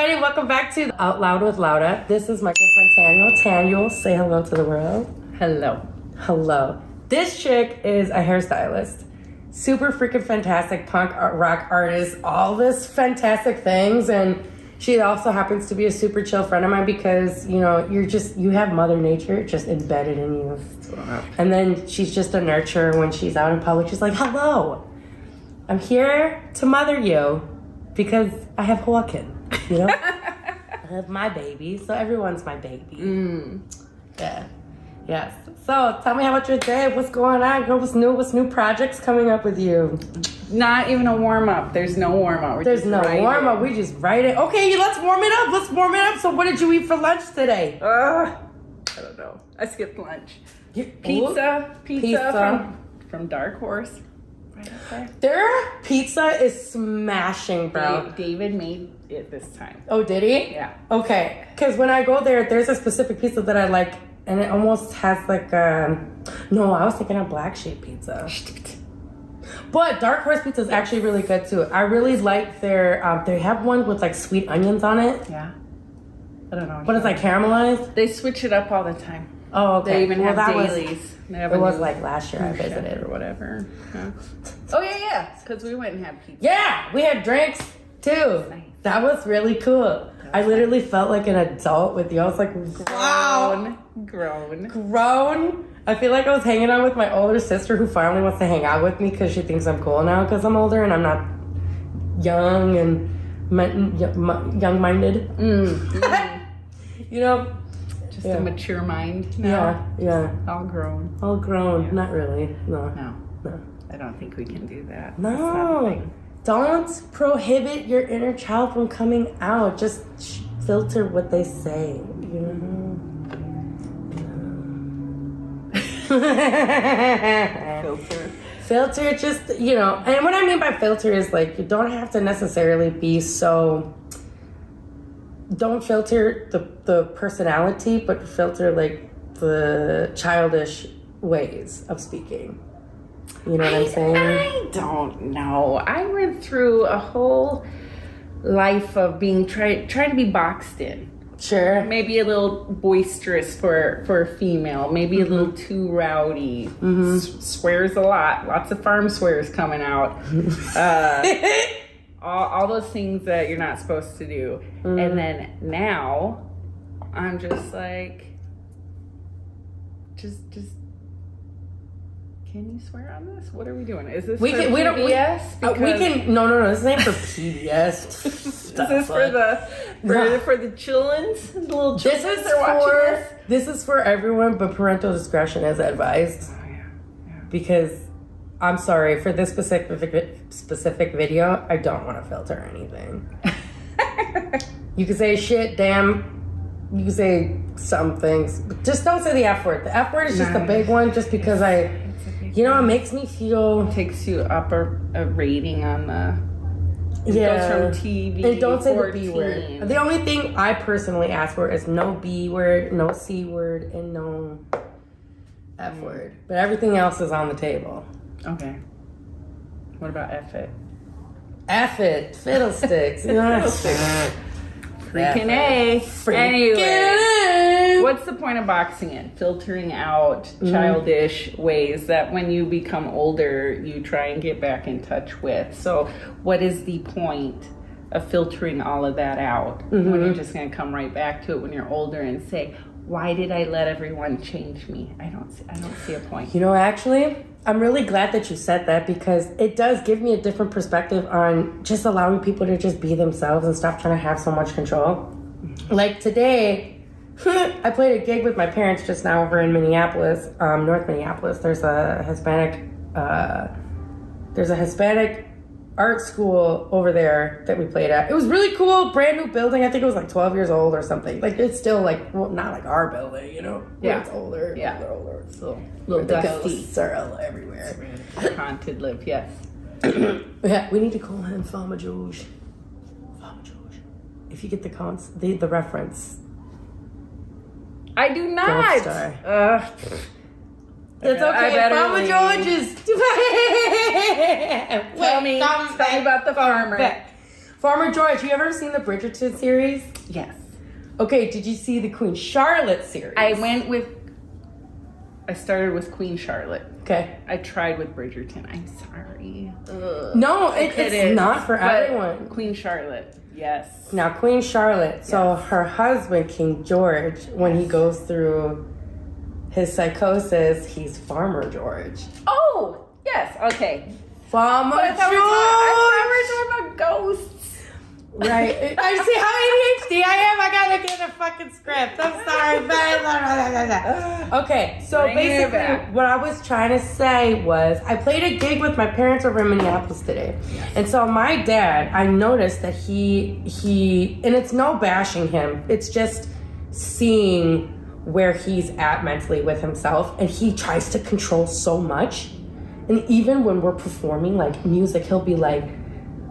everybody. Welcome back to Out Loud with Lauda. This is my good friend Tanuel. Tanuel, say hello to the world. Hello. Hello. This chick is a hairstylist. Super freaking fantastic punk rock artist. All this fantastic things. And she also happens to be a super chill friend of mine because, you know, you have Mother Nature just embedded in you. And then she's just a nurturer when she's out in public. She's like, hello. I'm here to mother you because I have Hawken. You know, I have my baby, so everyone's my baby. Yeah, yes. So tell me about your day. What's going on, girl? What's new? What's new projects coming up with you? Not even a warm up. There's no warm up. There's no warm up. We just write it. Okay, let's warm it up. Let's warm it up. So, what did you eat for lunch today? I don't know. I skipped lunch. Pizza from Dark Horse. Right up there. Their pizza is smashing, bro. David made it this time. Oh, did he? Yeah. Okay, because when I go there's a specific pizza that I like, and it almost has like no, I was thinking of black sheep pizza. But Dark Horse pizza is actually really good too. I really like their they have one with like sweet onions on it. Yeah. I don't know. But it's like caramelized. They switch it up all the time. Oh, okay. They even have dailies. It was like last year I visited or whatever. Yeah. Oh yeah, because we went and had pizza. Yeah, we had drinks too. Nice. That was really cool. I literally felt like an adult with you. I was like, wow. Grown. I feel like I was hanging out with my older sister who finally wants to hang out with me because she thinks I'm cool now because I'm older and I'm not young and young-minded. You know? Just a mature mind now. Yeah. All grown. Yeah. Not really. No. I don't think we can do that. No. Don't prohibit your inner child from coming out. Just filter what they say. You know? Filter, just, you know. And what I mean by filter is like, you don't have to necessarily be so... Don't filter the personality, but filter like the childish ways of speaking. You know what I'm saying? I don't know. I went through a whole life of being trying to be boxed in. Sure. Maybe a little boisterous for a female. Maybe a little too rowdy. Swears a lot. Lots of farm swears coming out. All those things that you're not supposed to do. And then now, I'm just like, just. Can you swear on this? What are we doing? Is this for PBS? We can. No. This ain't for PBS. Is this for the children's? The little children that are watching this? This is for everyone, but parental discretion is advised. Oh yeah. Because I'm sorry for this specific video. I don't want to filter anything. You can say shit, damn. You can say some things, but just don't say the F word. The F word is just a big one, just because it makes me feel... Takes you up a rating on the... It goes from TV. And don't say 14. the B word. The only thing I personally ask for is no B word, no C word, and no F word. But everything else is on the table. Okay. What about F it? F it. Fiddlesticks. Freaking A. Anyway, what's the point of boxing in? Filtering out childish ways that when you become older, you try and get back in touch with. So what is the point of filtering all of that out when you're just going to come right back to it when you're older and say, why did I let everyone change me? I don't see a point. You know, actually, I'm really glad that you said that because it does give me a different perspective on just allowing people to just be themselves and stop trying to have so much control. Like today, I played a gig with my parents just now over in Minneapolis, North Minneapolis. There's a Hispanic art school over there that we played at. It was really cool, brand new building. I think it was like 12 years old or something. Like it's still like, well, not like our building, you know? Yeah. It's older. Yeah. Older. It's still little the dusty. Ghosts are all everywhere. Haunted live, yes. Yeah, we need to call him Farmer George. Farmer George. If you get the reference. I do not. It's okay. Farmer George is... Tell me about the farmer. Farmer George, you ever seen the Bridgerton series? Yes. Okay, did you see the Queen Charlotte series? I started with Queen Charlotte. Okay. I tried with Bridgerton. I'm sorry. No, it's not for everyone. Queen Charlotte, yes. Now, Queen Charlotte, so her husband, King George, when he goes through his psychosis, he's Farmer George. Oh, yes, okay. Farmer George! I thought we were talking about ghosts. Right. I see how ADHD I am. I gotta get a fucking script. I'm sorry. Okay, so basically what I was trying to say was I played a gig with my parents over in Minneapolis today. Yes. And so my dad, I noticed that he and it's no bashing him. It's just seeing where he's at mentally with himself, and he tries to control so much. And even when we're performing like music, he'll be like,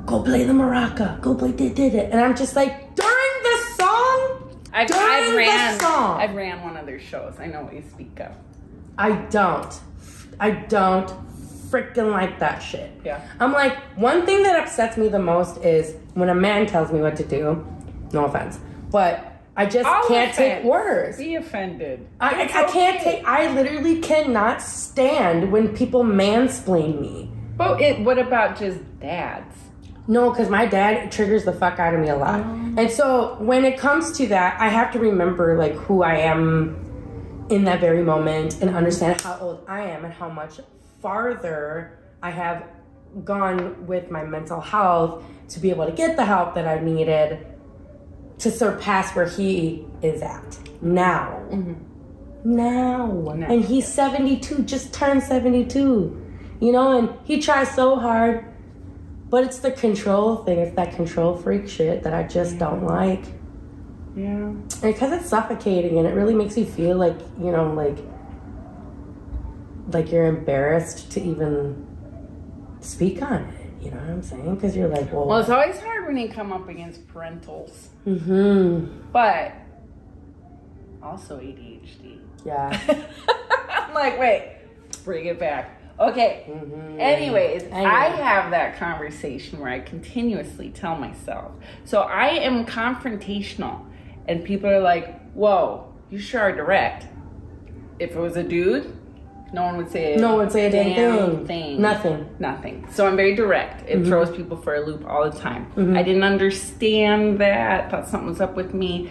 go play the maraca, go play did it. And I'm just like, during the song? I've ran one of their shows. I know what you speak of. I don't freaking like that shit. Yeah. I'm like, one thing that upsets me the most is when a man tells me what to do. No offense. But I just can't take words. Be offended. I literally cannot stand when people mansplain me. But what about just dads? No, because my dad triggers the fuck out of me a lot. And so when it comes to that, I have to remember like who I am in that very moment and understand how old I am and how much farther I have gone with my mental health to be able to get the help that I needed to surpass where he is at now. Now. And he's 72, just turned 72. You know, and he tries so hard. But it's the control thing. It's that control freak shit that I just don't like. Yeah. Because it's suffocating and it really makes you feel like, you know, like you're embarrassed to even speak on it. You know what I'm saying? Because you're like, well... Well, it's always hard when you come up against parentals. Mm-hmm. But also ADHD. Yeah. I'm like, wait, bring it back. Okay. Anyways, I have that conversation where I continuously tell myself. So I am confrontational. And people are like, whoa, you sure are direct. If it was a dude, no one would say a damn thing. Nothing. So I'm very direct. It throws people for a loop all the time. I didn't understand that. Thought something was up with me.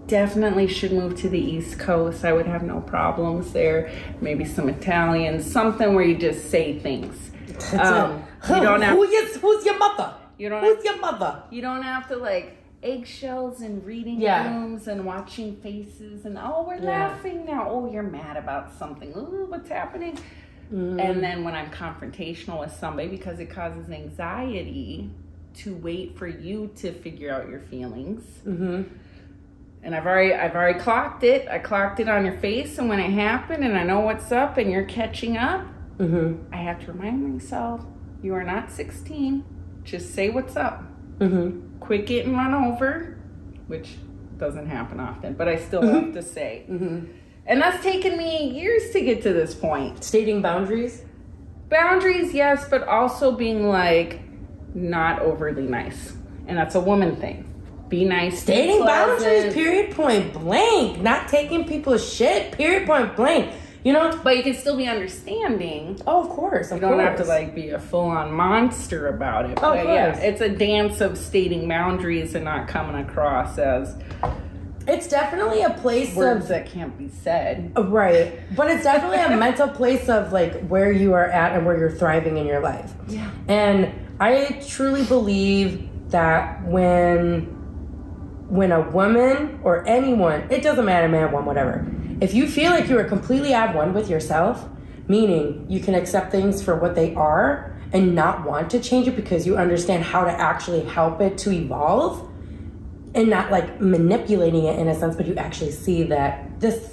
Definitely should move to the East Coast. I would have no problems there. Maybe some Italian, something where you just say things. You don't have. Who's your mother? Who's your mother? You don't have to like eggshells and reading rooms and watching faces and we're laughing now. Oh, you're mad about something. Ooh, what's happening? And then when I'm confrontational with somebody, because it causes anxiety to wait for you to figure out your feelings. And I've already clocked it. I clocked it on your face, and when it happened, and I know what's up, and you're catching up, I have to remind myself, you are not 16. Just say what's up. Quit getting run over, which doesn't happen often, but I still have to say. And that's taken me years to get to this point. Stating boundaries? Boundaries, yes, but also being like not overly nice, and that's a woman thing. Be nice. Stating boundaries, period, point blank. Not taking people's shit, period, point blank. You know? But you can still be understanding. Oh, of course. You don't have to like be a full-on monster about it. Oh, but yeah, it's a dance of stating boundaries and not coming across as... It's definitely a place words that can't be said. Right. But it's definitely a mental place of like where you are at and where you're thriving in your life. Yeah. And I truly believe that when a woman or anyone, it doesn't matter, man, woman, whatever, if you feel like you are completely at one with yourself, meaning you can accept things for what they are and not want to change it because you understand how to actually help it to evolve and not like manipulating it in a sense, but you actually see that this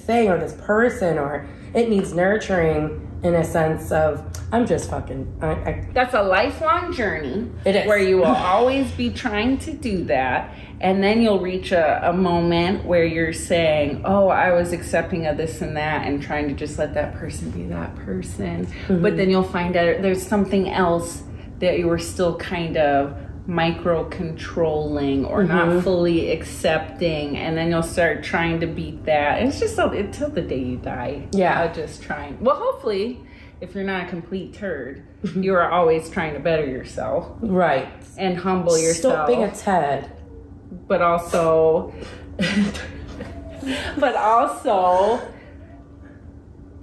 thing or this person or it needs nurturing in a sense of, I'm just fucking... That's a lifelong journey. It is. Where you will always be trying to do that. And then you'll reach a moment where you're saying, oh, I was accepting of this and that and trying to just let that person be that person. But then you'll find out there's something else that you were still kind of micro-controlling or not fully accepting, and then you'll start trying to beat that. It's just until the day you die. Yeah. Just trying. Well, hopefully, if you're not a complete turd, you are always trying to better yourself. Right. And humble yourself. Stop being a Ted. But also...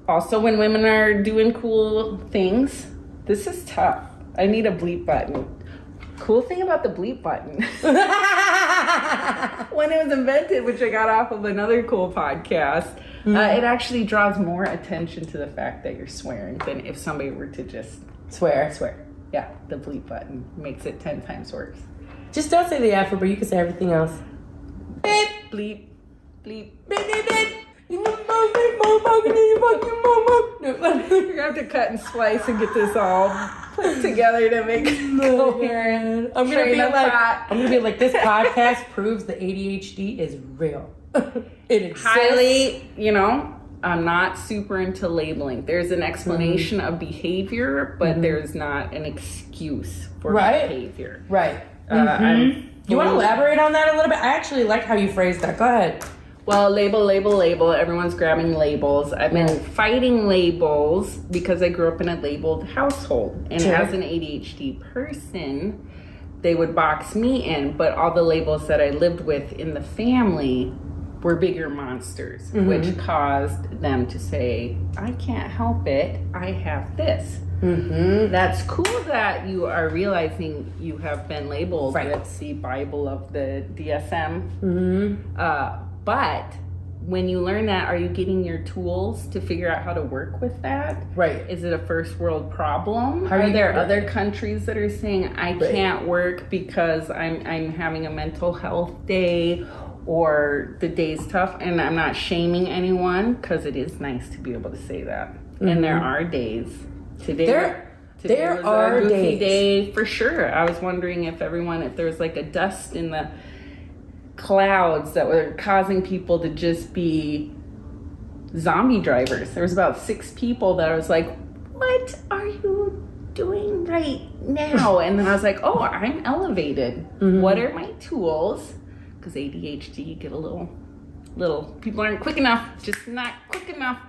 Also, when women are doing cool things, this is tough. I need a bleep button. Cool thing about the bleep button. When it was invented, which I got off of another cool podcast, it actually draws more attention to the fact that you're swearing than if somebody were to just Swear. Yeah, the bleep button makes it 10 times worse. Just don't say the F word, but you can say everything else. Beep, bleep, bleep, beep, beep, beep. You're gonna have to cut and splice and get this all put together to make coherent. I'm gonna be like, this podcast proves the ADHD is real. It exists. Highly, I'm not super into labeling. There's an explanation of behavior, but there's not an excuse for behavior. Right. You want to elaborate on that a little bit? I actually like how you phrased that. Go ahead. Well, label. Everyone's grabbing labels. I've been fighting labels because I grew up in a labeled household. And as an ADHD person, they would box me in. But all the labels that I lived with in the family were bigger monsters, which caused them to say, I can't help it. I have this. That's cool that you are realizing you have been labeled with the Bible of the DSM. But when you learn that, are you getting your tools to figure out how to work with that? Right. Is it a first world problem? Are there other countries that are saying, I can't work because I'm having a mental health day or the day's tough? And I'm not shaming anyone because it is nice to be able to say that. And there are days. Today was a goofy day for sure. I was wondering if there was like a dust in the clouds that were causing people to just be zombie drivers. There was about 6 people that I was like, what are you doing right now? And then I was like, oh, I'm elevated. What are my tools? Because ADHD, you get a little people aren't quick enough, just not quick enough.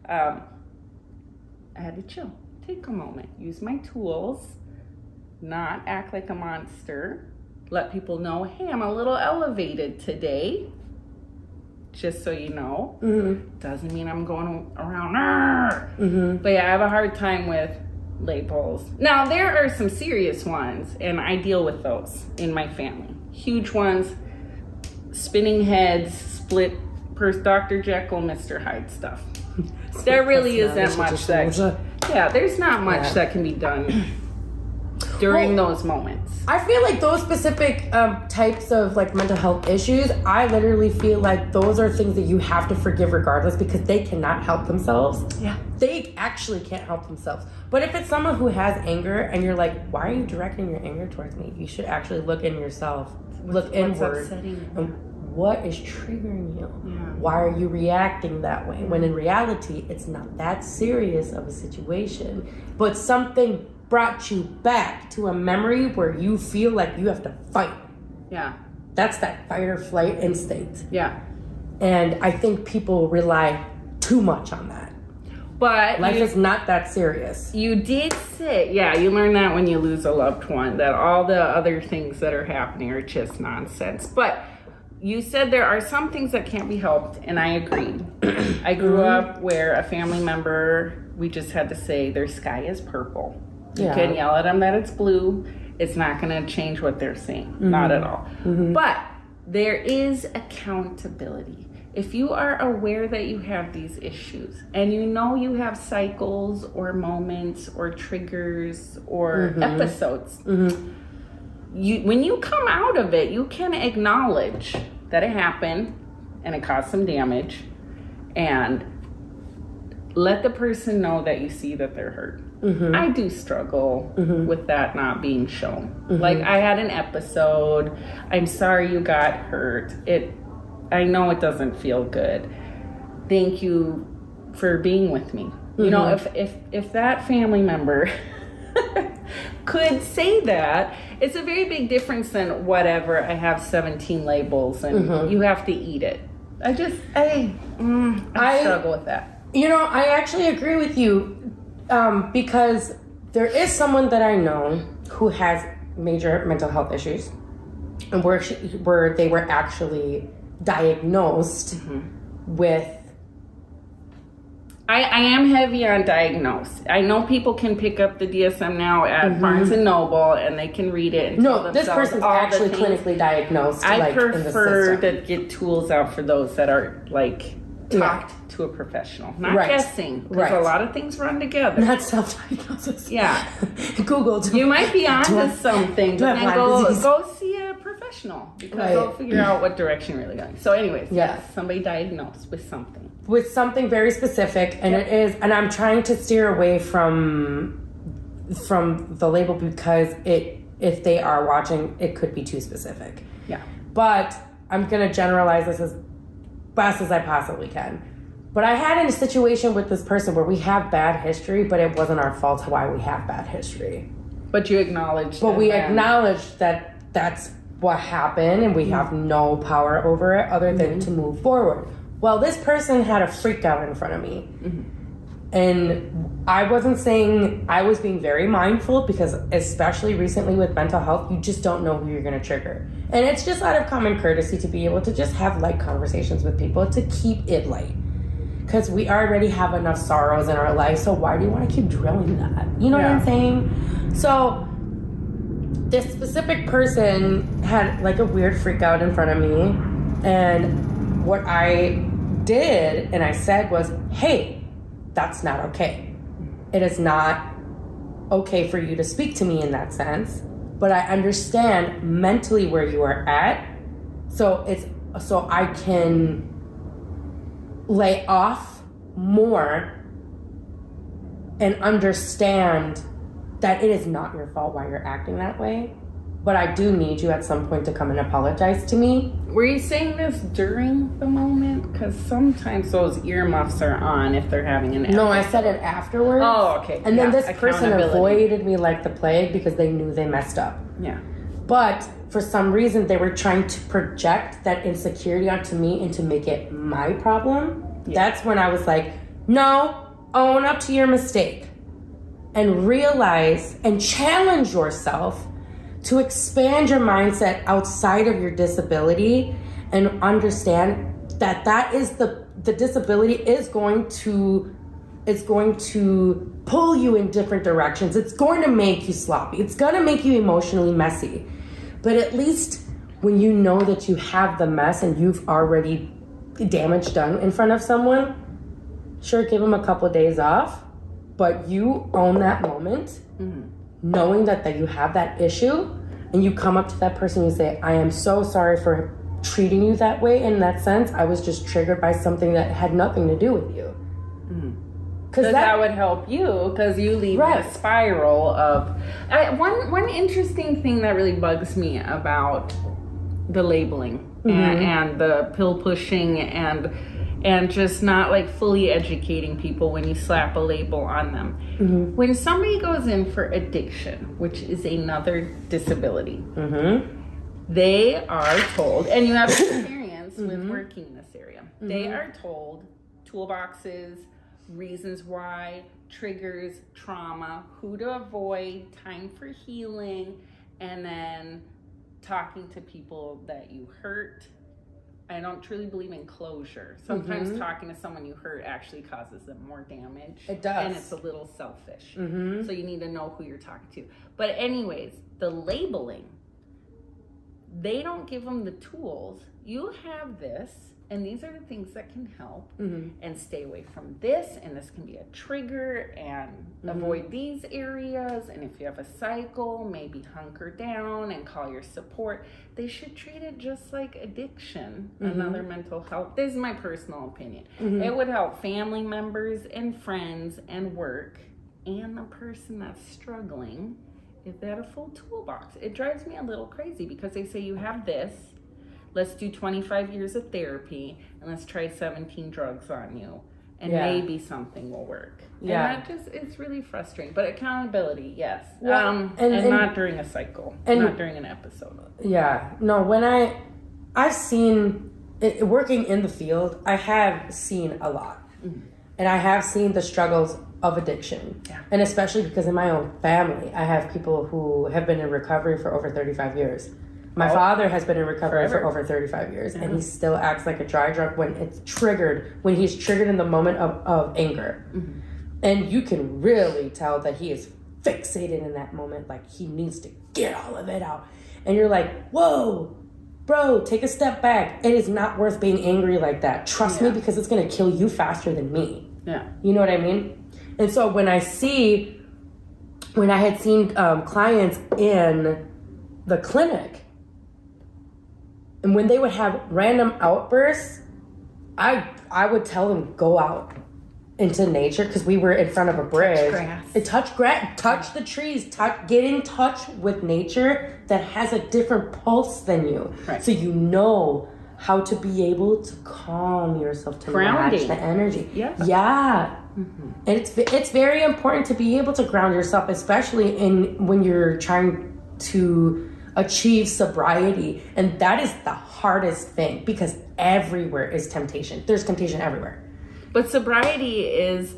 I had to chill, take a moment, use my tools, not act like a monster. Let people know, hey, I'm a little elevated today. Just so you know. Doesn't mean I'm going around. But yeah, I have a hard time with labels. Now, there are some serious ones, and I deal with those in my family. Huge ones, spinning heads, split Dr. Jekyll, Mr. Hyde stuff. There really isn't much there's not much that can be done during those moments. I feel like those specific types of like mental health issues, I literally feel like those are things that you have to forgive regardless because they cannot help themselves. Yeah. They actually can't help themselves. But if it's someone who has anger and you're like, why are you directing your anger towards me? You should actually look in yourself. Look inward. What's upsetting you? And what is triggering you? Yeah. Why are you reacting that way? When in reality, it's not that serious of a situation, but something brought you back to a memory where you feel like you have to fight. Yeah. That's that fight or flight instinct. Yeah. And I think people rely too much on that. But life is not that serious. You did say, you learn that when you lose a loved one, that all the other things that are happening are just nonsense. But you said there are some things that can't be helped, and I agreed. I grew up where a family member, we just had to say their sky is purple. You can yell at them that it's blue. It's not going to change what they're saying. Not at all. But there is accountability. If you are aware that you have these issues and you know you have cycles or moments or triggers or episodes, when you come out of it, you can acknowledge that it happened and it caused some damage and let the person know that you see that they're hurt. I do struggle with that not being shown. Like I had an episode. I'm sorry you got hurt. I know it doesn't feel good. Thank you for being with me. You know, if that family member could say that It's a very big difference than whatever. I have 17 labels and you have to eat it. I struggle with that. I actually agree with you because there is someone that I know who has major mental health issues, and where they were actually diagnosed with. I am heavy on diagnosed. I know people can pick up the DSM now at Barnes and Noble and they can read it. And no, this person's actually clinically diagnosed. I prefer to get tools out for those that are like talked to a professional, not guessing. Because a lot of things run together. Not self-diagnosis. Yeah. Google. You might be onto something, but then go see a professional because they'll figure out what direction you're really going. So anyways, yes, somebody diagnosed with something. With something very specific, and it is, and I'm trying to steer away from the label because if they are watching, it could be too specific. Yeah. But I'm gonna generalize this as best as I possibly can. But I had a situation with this person where we have bad history, but it wasn't our fault why we have bad history. But you acknowledged. But we acknowledged that that's what happened, and we have no power over it other than to move forward. Well, this person had a freak out in front of me. And I wasn't saying, I was being very mindful because especially recently with mental health, you just don't know who you're going to trigger. And it's just out of common courtesy to be able to just have light conversations with people to keep it light. Because we already have enough sorrows in our life, so why do you want to keep drilling that? You know what I'm saying? So this specific person had like a weird freak out in front of me, and what I did and I said was, hey, that's not okay. It is not okay for you to speak to me in that sense, but I understand mentally where you are at, so I can lay off more and understand that it is not your fault why you're acting that way. But I do need you at some point to come and apologize to me. Were you saying this during the moment? Because sometimes those earmuffs are on if they're having an episode. No, I said it afterwards. Oh, okay. And then this person avoided me like the plague because they knew they messed up. Yeah. But for some reason, they were trying to project that insecurity onto me and to make it my problem. Yeah. That's when I was like, no, own up to your mistake. And realize and challenge yourself to expand your mindset outside of your disability and understand that is the disability is going to pull you in different directions. It's going to make you sloppy. It's going to make you emotionally messy. But at least when you know that you have the mess and you've already damage done in front of someone, sure, give them a couple of days off, but you own that moment. Knowing that you have that issue, and you come up to that person and you say, I am so sorry for treating you that way in that sense. I was just triggered by something that had nothing to do with you. Because that would help you, because you leave a spiral of... One interesting thing that really bugs me about the labeling and the pill pushing and just not like fully educating people when you slap a label on them. When somebody goes in for addiction, which is another disability, they are told, and you have experience with working in this area, they are told toolboxes, reasons why, triggers, trauma, who to avoid, time for healing, and then talking to people that you hurt. I don't truly believe in closure. Sometimes talking to someone you hurt actually causes them more damage. It does. And it's a little selfish. So you need to know who you're talking to. But anyways, the labeling, they don't give them the tools. You have this, and these are the things that can help, and stay away from this, and this can be a trigger, and avoid these areas, and if you have a cycle, maybe hunker down and call your support. They should treat it just like addiction, another mental health. This is my personal opinion. It would help family members and friends and work, and the person that's struggling if they had a full toolbox. It drives me a little crazy because they say you have this, let's do 25 years of therapy, and let's try 17 drugs on you. and Yeah. maybe something will work. Yeah. And that just, it's really frustrating. But accountability, yes. Well, and not during a cycle, not during an episode. Yeah. No, when I've seen, working in the field, I have seen a lot. And I have seen the struggles of addiction. Yeah. And especially because in my own family, I have people who have been in recovery for over 35 years. My father has been in recovery for over 35 years, and he still acts like a dry drunk when he's triggered in the moment of anger. And you can really tell that he is fixated in that moment, like he needs to get all of it out. And you're like, whoa, bro, take a step back. It is not worth being angry like that. Trust me, because it's going to kill you faster than me. Yeah. You know what I mean? And so when I had seen clients in the clinic, and when they would have random outbursts, I would tell them, go out into nature, because we were in front of a bridge. Touch the trees, get in touch with nature that has a different pulse than you. Right. So you know how to be able to calm yourself, to match the energy. Yeah. And it's very important to be able to ground yourself, especially when you're trying to achieve sobriety. And that is the hardest thing, because everywhere is temptation. There's temptation everywhere. But sobriety is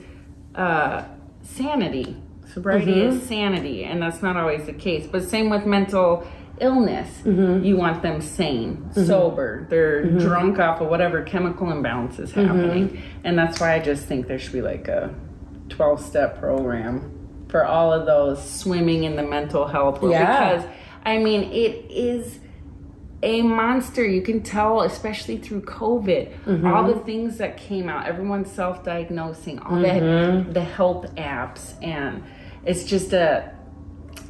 sanity. Sobriety is sanity, and that's not always the case. But same with mental illness. You want them sane, sober. They're drunk off of whatever chemical imbalance is happening. And that's why I just think there should be like a 12-step program for all of those swimming in the mental health world. Because, I mean, it is a monster. You can tell, especially through COVID, all the things that came out, everyone's self-diagnosing, all the help apps, and it's just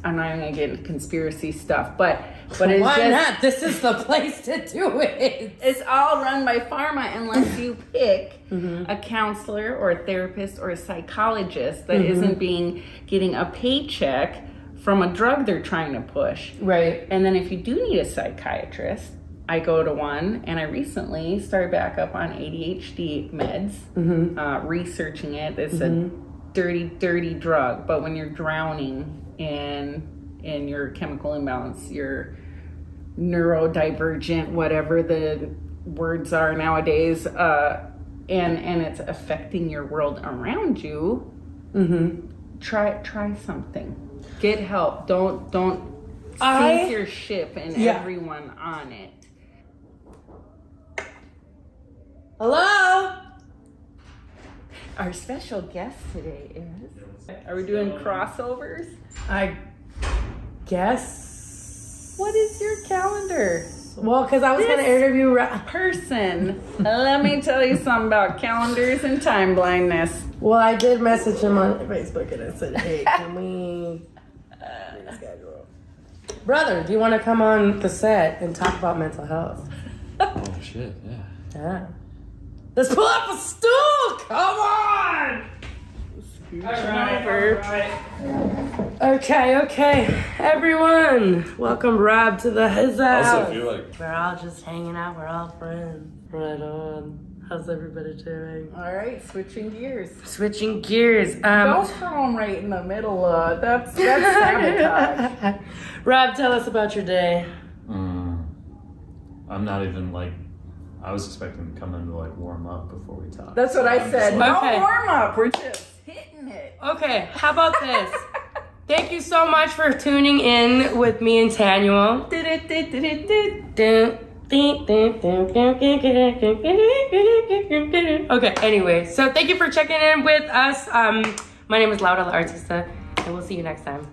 I'm not even gonna get into conspiracy stuff, but it's why not? This is the place to do it. It's all run by pharma unless you pick a counselor or a therapist or a psychologist that isn't getting a paycheck from a drug they're trying to push. Right. And then if you do need a psychiatrist, I go to one, and I recently started back up on ADHD meds, researching it. It's a dirty, dirty drug, but when you're drowning in your chemical imbalance, your neurodivergent, whatever the words are nowadays, and it's affecting your world around you, try something. Get help. Don't sink your ship and everyone on it. Hello? Our special guest today is... Are we doing crossovers? I guess. What is your calendar? Well, because I was going to interview person. Let me tell you something about calendars and time blindness. Well, I did message him on Facebook, and I said, hey, can we reschedule? Brother, do you want to come on the set and talk about mental health? Oh, shit, yeah. Yeah. Let's pull up a stool! Come on! Okay. Everyone, welcome Rob to his house. Also, I feel like We're all just hanging out. We're all friends. Right on. How's everybody doing? All right, switching gears. Switching gears. Don't throw them right in the middle. That's sabotage. Rob, tell us about your day. I'm not even like, I was expecting to come in to like warm up before we talk. That's what I said. Like, No Okay. warm up. We're just hitting it. Okay, how about this? Thank you so much for tuning in with me and Tanuel. Okay, anyway, so thank you for checking in with us. My name is Lauda, the artista, and we'll see you next time.